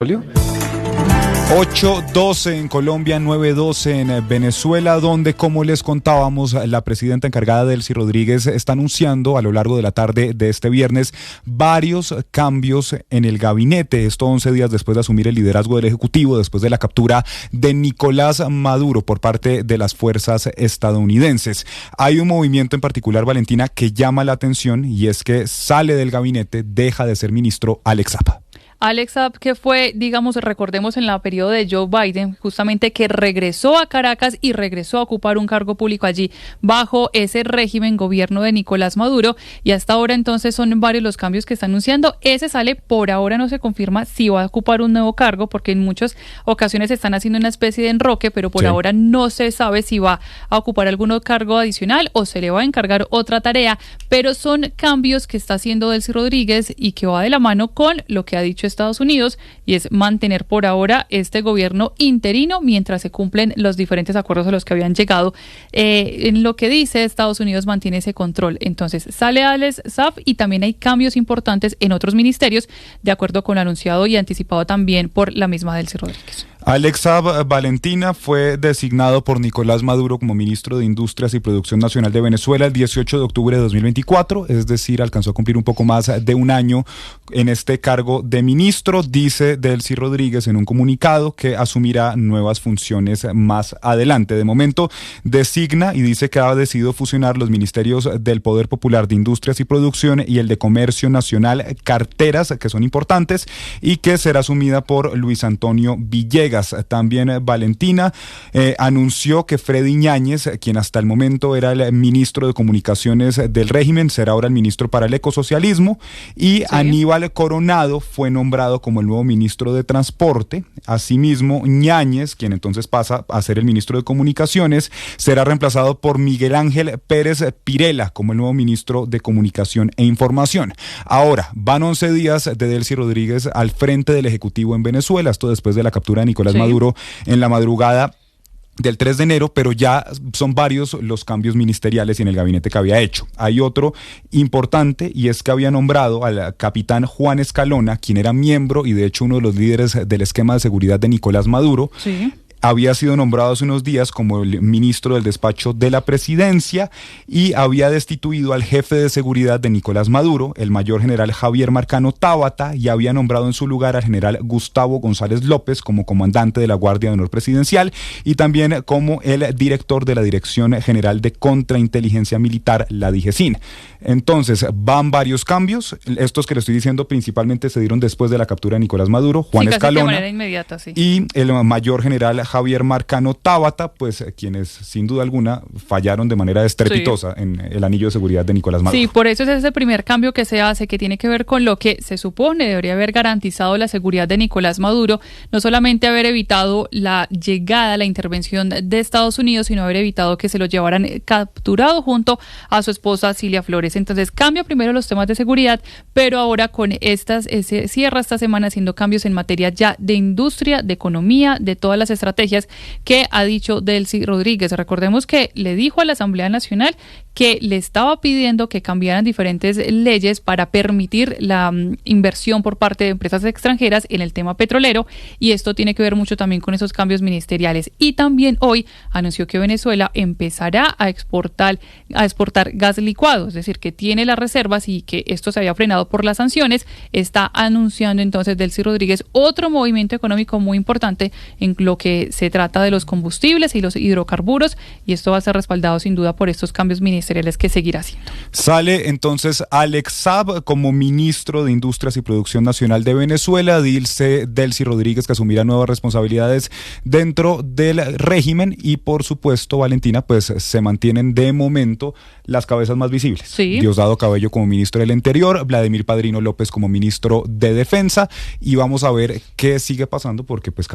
8:12 en Colombia, 9:12 en Venezuela, donde, como les contábamos, la presidenta encargada, Delcy Rodríguez, está anunciando a lo largo de la tarde de este viernes varios cambios en el gabinete. Esto 11 días después de asumir el liderazgo del Ejecutivo, después de la captura de Nicolás Maduro por parte de las fuerzas estadounidenses. Hay un movimiento en particular, Valentina, que llama la atención, y es que sale del gabinete, deja de ser ministro Alex Saab. Alex Saab, que fue, recordemos, en la periodo de Joe Biden, justamente, que regresó a Caracas y regresó a ocupar un cargo público allí bajo ese régimen, gobierno de Nicolás Maduro, y hasta ahora entonces son varios los cambios que está anunciando. Ese sale, por ahora no se confirma si va a ocupar un nuevo cargo, porque en muchas ocasiones están haciendo una especie de enroque, pero por ahora no se sabe si va a ocupar algún cargo adicional o se le va a encargar otra tarea, pero son cambios que está haciendo Delcy Rodríguez y que va de la mano con lo que ha dicho Estados Unidos, y es mantener por ahora este gobierno interino mientras se cumplen los diferentes acuerdos a los que habían llegado. En lo que dice Estados Unidos, mantiene ese control. Entonces sale Alex Saab, y también hay cambios importantes en otros ministerios, de acuerdo con lo anunciado y anticipado también por la misma Delcy Rodríguez. Alex Saab, Valentina, fue designado por Nicolás Maduro como ministro de Industrias y Producción Nacional de Venezuela el 18 de octubre de 2024, es decir, alcanzó a cumplir un poco más de un año en este cargo de ministro. Dice Delcy Rodríguez en un comunicado que asumirá nuevas funciones más adelante. De momento designa y dice que ha decidido fusionar los ministerios del Poder Popular de Industrias y Producción y el de Comercio Nacional, carteras que son importantes, y que será asumida por Luis Antonio Villegas. También Valentina anunció que Freddy Yáñez, quien hasta el momento era el ministro de Comunicaciones del régimen, será ahora el ministro para el ecosocialismo, y Aníbal Coronado fue nombrado como el nuevo ministro de Transporte. Asimismo, Yáñez, quien entonces pasa a ser el ministro de Comunicaciones, será reemplazado por Miguel Ángel Pérez Pirela como el nuevo ministro de Comunicación e Información. Ahora, van 11 días de Delcy Rodríguez al frente del Ejecutivo en Venezuela, esto después de la captura de Nicolás Maduro en la madrugada del 3 de enero, pero ya son varios los cambios ministeriales y en el gabinete que había hecho. Hay otro importante, y es que había nombrado al capitán Juan Escalona, quien era miembro y de hecho uno de los líderes del esquema de seguridad de Nicolás Maduro. Había sido nombrado hace unos días como el ministro del despacho de la presidencia, y había destituido al jefe de seguridad de Nicolás Maduro, el mayor general Javier Marcano Tábata, y había nombrado en su lugar al general Gustavo González López como comandante de la Guardia de Honor Presidencial y también como el director de la Dirección General de Contrainteligencia Militar, la DIGESIN. Entonces, van varios cambios. Estos que le estoy diciendo principalmente se dieron después de la captura de Nicolás Maduro, Juan Escalona, de manera inmediata, y el mayor general Javier Marcano Tábata, pues quienes sin duda alguna fallaron de manera estrepitosa en el anillo de seguridad de Nicolás Maduro. Sí, por eso es ese primer cambio que se hace, que tiene que ver con lo que se supone debería haber garantizado la seguridad de Nicolás Maduro, no solamente haber evitado la llegada, la intervención de Estados Unidos, sino haber evitado que se lo llevaran capturado junto a su esposa Cilia Flores. Entonces cambia primero los temas de seguridad, pero ahora con se cierra esta semana haciendo cambios en materia ya de industria, de economía, de todas las estrategias que ha dicho Delcy Rodríguez. Recordemos que le dijo a la Asamblea Nacional que le estaba pidiendo que cambiaran diferentes leyes para permitir la inversión por parte de empresas extranjeras en el tema petrolero, y esto tiene que ver mucho también con esos cambios ministeriales. Y también hoy anunció que Venezuela empezará a exportar gas licuado, es decir, que tiene las reservas y que esto se había frenado por las sanciones. Está anunciando entonces Delcy Rodríguez otro movimiento económico muy importante en lo que se trata de los combustibles y los hidrocarburos, y esto va a ser respaldado sin duda por estos cambios ministeriales que seguirá haciendo. Sale entonces Alex Saab como ministro de Industrias y Producción Nacional de Venezuela. Dice Delcy Rodríguez que asumirá nuevas responsabilidades dentro del régimen, y por supuesto, Valentina, pues se mantienen de momento las cabezas más visibles. Diosdado Cabello como ministro del Interior, Vladimir Padrino López como ministro de Defensa, y vamos a ver qué sigue pasando, porque pues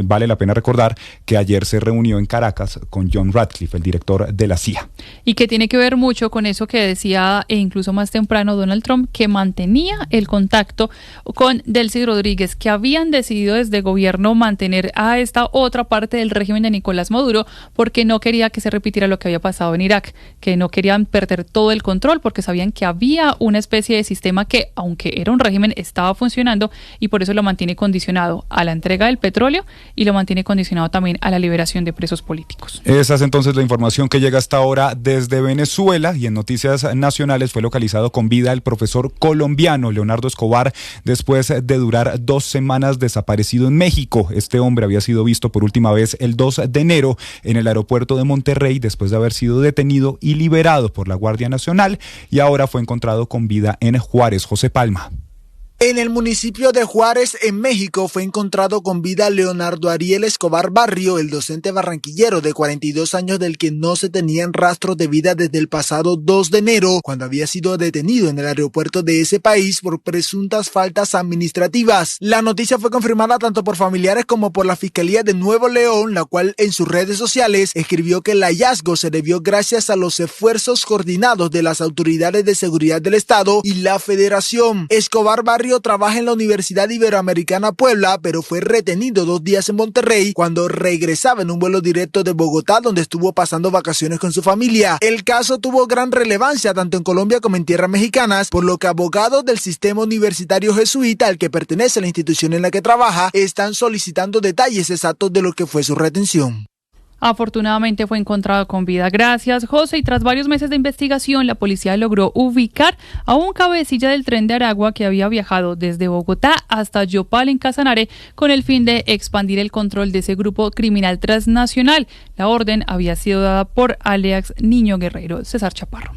vale la pena recordar recordar que ayer se reunió en Caracas con John Ratcliffe, el director de la CIA. Y que tiene que ver mucho con eso que decía, e incluso más temprano, Donald Trump, que mantenía el contacto con Delcy Rodríguez, que habían decidido desde el gobierno mantener a esta otra parte del régimen de Nicolás Maduro, porque no quería que se repitiera lo que había pasado en Irak, que no querían perder todo el control, porque sabían que había una especie de sistema que, aunque era un régimen, estaba funcionando, y por eso lo mantiene condicionado a la entrega del petróleo y lo mantiene condicionado también a la liberación de presos políticos. Esa es entonces la información que llega hasta ahora desde Venezuela, y en noticias nacionales fue localizado con vida el profesor colombiano Leonardo Escobar después de durar 2 semanas desaparecido en México. Este hombre había sido visto por última vez el 2 de enero en el aeropuerto de Monterrey después de haber sido detenido y liberado por la Guardia Nacional, y ahora fue encontrado con vida en Juárez. José Palma. En el municipio de Juárez, en México, fue encontrado con vida Leonardo Ariel Escobar Barrio, el docente barranquillero de 42 años del que no se tenían rastros de vida desde el pasado 2 de enero, cuando había sido detenido en el aeropuerto de ese país por presuntas faltas administrativas. La noticia fue confirmada tanto por familiares como por la Fiscalía de Nuevo León, la cual en sus redes sociales escribió que el hallazgo se debió gracias a los esfuerzos coordinados de las autoridades de seguridad del Estado y la Federación. Escobar Barrio trabaja en la Universidad Iberoamericana Puebla, pero fue retenido 2 días en Monterrey cuando regresaba en un vuelo directo de Bogotá, donde estuvo pasando vacaciones con su familia. El caso tuvo gran relevancia tanto en Colombia como en tierras mexicanas, por lo que abogados del sistema universitario jesuita al que pertenece la institución en la que trabaja están solicitando detalles exactos de lo que fue su retención. Afortunadamente fue encontrado con vida. Gracias, José. Y tras varios meses de investigación, la policía logró ubicar a un cabecilla del tren de Aragua que había viajado desde Bogotá hasta Yopal, en Casanare, con el fin de expandir el control de ese grupo criminal transnacional. La orden había sido dada por alias Niño Guerrero. César Chaparro.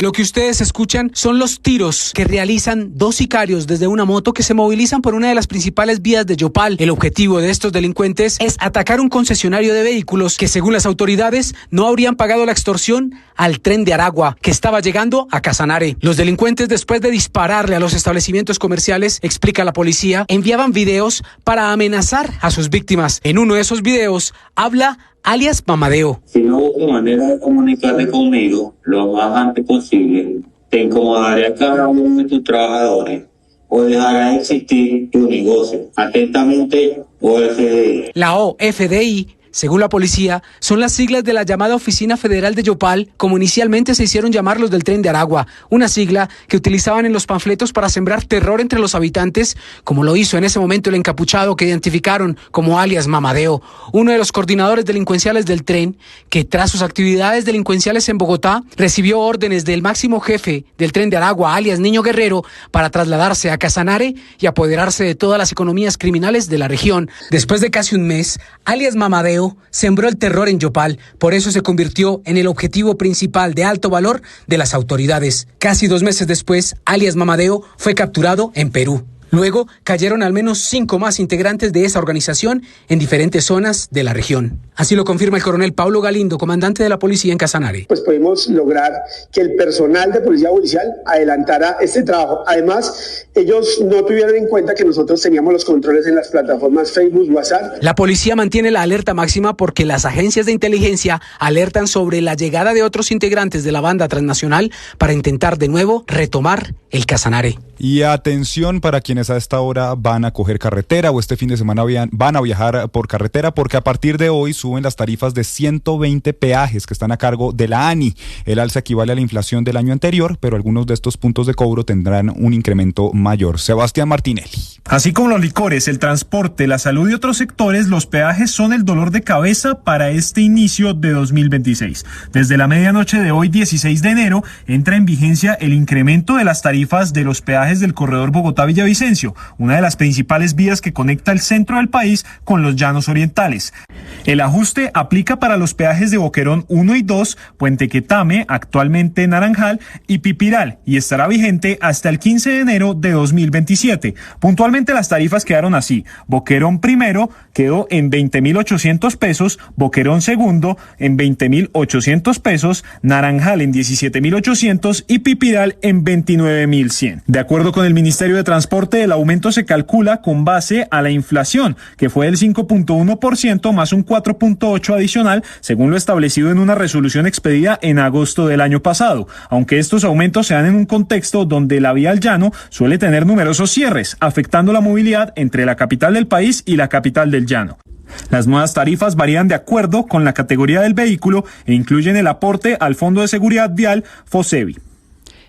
Lo que ustedes escuchan son los tiros que realizan 2 sicarios desde una moto que se movilizan por una de las principales vías de Yopal. El objetivo de estos delincuentes es atacar un concesionario de vehículos que, según las autoridades, no habrían pagado la extorsión al tren de Aragua, que estaba llegando a Casanare. Los delincuentes, después de dispararle a los establecimientos comerciales, explica la policía, enviaban videos para amenazar a sus víctimas. En uno de esos videos habla alias Mamadeo. Si no busco manera de comunicarte conmigo lo más antes posible, te incomodaré a cada uno de tus trabajadores o dejará de existir tu negocio. Atentamente, OFDI. La OFDI, según la policía, son las siglas de la llamada Oficina Federal de Yopal, como inicialmente se hicieron llamar los del Tren de Aragua, una sigla que utilizaban en los panfletos para sembrar terror entre los habitantes, como lo hizo en ese momento el encapuchado que identificaron como alias Mamadeo, uno de los coordinadores delincuenciales del tren, que tras sus actividades delincuenciales en Bogotá, recibió órdenes del máximo jefe del Tren de Aragua, alias Niño Guerrero, para trasladarse a Casanare y apoderarse de todas las economías criminales de la región. Después de casi un mes, alias Mamadeo sembró el terror en Yopal, por eso se convirtió en el objetivo principal de alto valor de las autoridades. Casi 2 meses después, alias Mamadeo fue capturado en Perú. Luego cayeron al menos 5 más integrantes de esa organización en diferentes zonas de la región. Así lo confirma el coronel Pablo Galindo, comandante de la policía en Casanare. Pues pudimos lograr que el personal de policía judicial adelantara este trabajo. Además, ellos no tuvieron en cuenta que nosotros teníamos los controles en las plataformas Facebook, WhatsApp. La policía mantiene la alerta máxima porque las agencias de inteligencia alertan sobre la llegada de otros integrantes de la banda transnacional para intentar de nuevo retomar el Casanare. Y atención para quienes a esta hora van a coger carretera o este fin de semana van a viajar por carretera, porque a partir de hoy suben las tarifas de 120 peajes que están a cargo de la ANI. El alza equivale a la inflación del año anterior, pero algunos de estos puntos de cobro tendrán un incremento mayor. Sebastián Martinelli. Así como los licores, el transporte, la salud y otros sectores, los peajes son el dolor de cabeza para este inicio de 2026. Desde la medianoche de hoy, 16 de enero, entra en vigencia el incremento de las tarifas de los peajes del corredor Bogotá-Villavicencio, una de las principales vías que conecta el centro del país con los llanos orientales. El ajuste aplica para los peajes de Boquerón 1 y 2, Puente Quetame, actualmente Naranjal, y Pipiral, y estará vigente hasta el 15 de enero de 2027. Puntualmente las tarifas quedaron así: Boquerón primero quedó en 20.800 pesos, Boquerón segundo en 20.800 pesos, Naranjal en 17.800 y Pipiral en 29.100. De acuerdo acuerdo con el Ministerio de Transporte, el aumento se calcula con base a la inflación, que fue del 5.1% más un 4.8% adicional, según lo establecido en una resolución expedida en agosto del año pasado, aunque estos aumentos se dan en un contexto donde la vía al llano suele tener numerosos cierres, afectando la movilidad entre la capital del país y la capital del llano. Las nuevas tarifas varían de acuerdo con la categoría del vehículo e incluyen el aporte al Fondo de Seguridad Vial FOSEVI.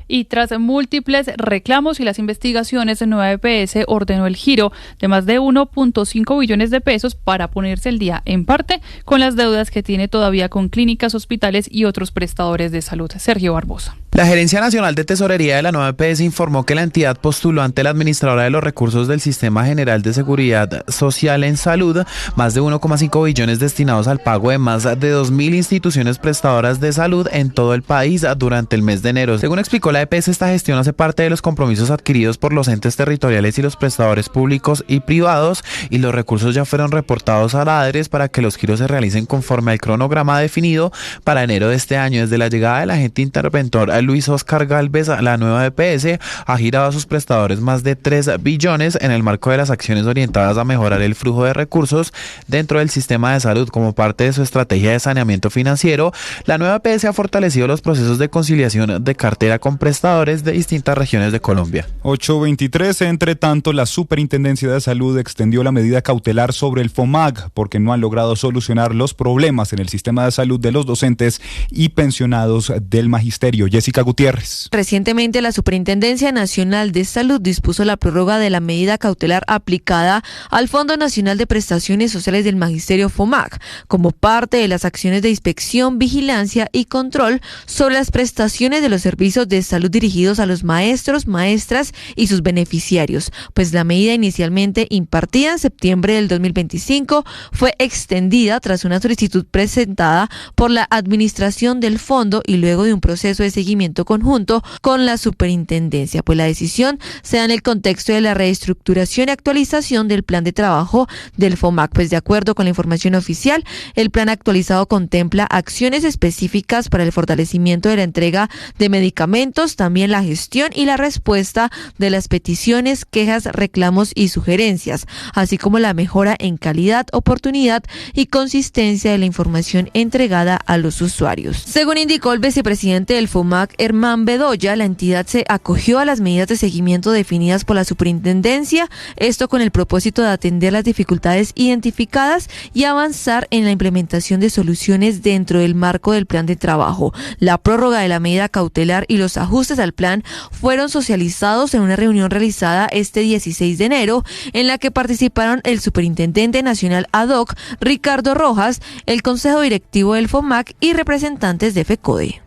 Y tras múltiples reclamos y las investigaciones, Nueva EPS ordenó el giro de más de 1.5 billones de pesos para ponerse al día, en parte, con las deudas que tiene todavía con clínicas, hospitales y otros prestadores de salud. Sergio Barbosa. La Gerencia Nacional de Tesorería de la Nueva EPS informó que la entidad postuló ante la administradora de los recursos del Sistema General de Seguridad Social en Salud más de 1,5 billones destinados al pago de más de 2.000 instituciones prestadoras de salud en todo el país durante el mes de enero. Según explicó la EPS, esta gestión hace parte de los compromisos adquiridos por los entes territoriales y los prestadores públicos y privados, y los recursos ya fueron reportados a la ADRES para que los giros se realicen conforme al cronograma definido para enero de este año. Desde la llegada del agente interventor Luis Oscar Gálvez, la Nueva EPS ha girado a sus prestadores más de 3 billones en el marco de las acciones orientadas a mejorar el flujo de recursos dentro del sistema de salud. Como parte de su estrategia de saneamiento financiero, la Nueva EPS ha fortalecido los procesos de conciliación de cartera con prestadores de distintas regiones de Colombia. 8:23. Entre tanto, la Superintendencia de Salud extendió la medida cautelar sobre el FOMAC porque no han logrado solucionar los problemas en el sistema de salud de los docentes y pensionados del magisterio. Jessica Gutiérrez. Recientemente, la Superintendencia Nacional de Salud dispuso la prórroga de la medida cautelar aplicada al Fondo Nacional de Prestaciones Sociales del Magisterio FOMAC, como parte de las acciones de inspección, vigilancia y control sobre las prestaciones de los servicios de salud dirigidos a los maestros, maestras y sus beneficiarios, pues la medida inicialmente impartida en septiembre del 2025 fue extendida tras una solicitud presentada por la administración del fondo y luego de un proceso de seguimiento conjunto con la superintendencia, pues la decisión se da en el contexto de la reestructuración y actualización del plan de trabajo del FOMAC. Pues de acuerdo con la información oficial, el plan actualizado contempla acciones específicas para el fortalecimiento de la entrega de medicamentos, también la gestión y la respuesta de las peticiones, quejas, reclamos y sugerencias, así como la mejora en calidad, oportunidad y consistencia de la información entregada a los usuarios. Según indicó el vicepresidente del FOMAC, Herman Bedoya, la entidad se acogió a las medidas de seguimiento definidas por la superintendencia, esto con el propósito de atender las dificultades identificadas y avanzar en la implementación de soluciones dentro del marco del plan de trabajo. La prórroga de la medida cautelar y los ajustes al plan fueron socializados en una reunión realizada este 16 de enero, en la que participaron el superintendente nacional ad hoc, Ricardo Rojas, el consejo directivo del FOMAC y representantes de FECODE.